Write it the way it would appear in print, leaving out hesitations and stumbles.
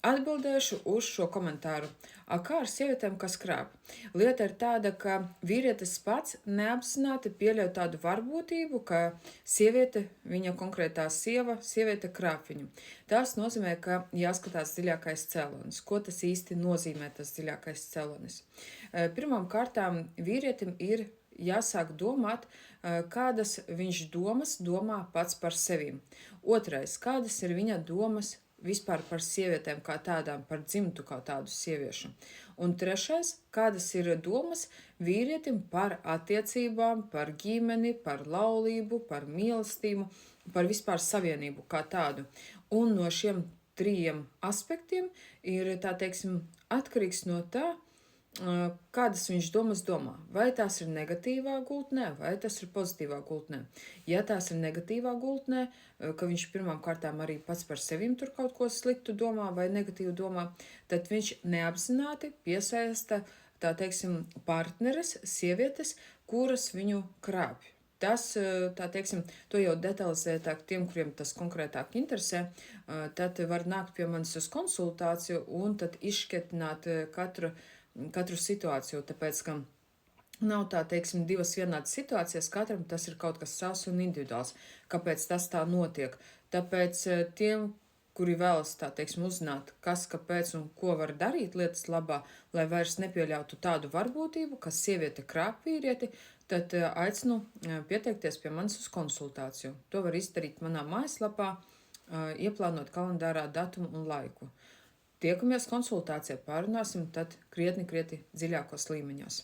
Atbildēšu uz šo komentāru. Kā ar sievietēm, kas krāp? Lieta ir tāda, ka vīrietis pats neapzināti pieļauj tādu varbūtību, ka sieviete, viņa konkrētā sieviete krāp viņu. Tas nozīmē, ka jāskatās dziļākais cēlonis. Ko tas īsti nozīmē, tas dziļākais cēlonis? Pirmām kārtām vīrietim ir jāsāk domāt, kādas viņš domā pats par sevi. Otrais, kādas ir viņa domas vispār par sievietēm kā tādām, par dzimtu kā tādu sieviešu. Un trešais, kādas ir domas vīrietim par attiecībām, par ģimeni, par laulību, par mīlestību, par vispār savienību kā tādu. Un no šiem trījiem aspektiem ir, tā teiksim, atkarīgs no tā, kādas viņš domā. Vai tās ir negatīvā gultnē, vai tas ir pozitīvā gultnē. Ja tās ir negatīvā gultnē, ka viņš pirmām kārtām arī pats par sevim tur kaut ko sliktu domā vai negatīvu domā, tad viņš neapzināti piesaista, tā teiksim, partneres, sievietes, kuras viņu krāpj. Tas, tā teiksim, to jau detalizētāk tiem, kuriem tas konkrētāk interesē, tad var nākt pie manis uz konsultāciju un tad izšķietināt katru situāciju, tāpēc, ka nav tā, teiksim, divas vienādas situācijas, katram tas ir kaut kas savs un individuāls. Kāpēc tas tā notiek? Tāpēc tiem, kuri vēlas, tā teiksim, uzzināt, kas, kāpēc un ko var darīt lietas labā, lai vairs nepieļautu tādu varbūtību, ka sieviete krāp vīrieti, tad aicinu pieteikties pie manis uz konsultāciju. To var izdarīt manā mājaslapā, ieplānot kalendārā datumu un laiku. Tiekamies konsultācijā, pārunāsim tad krietni dziļākos līmeņos.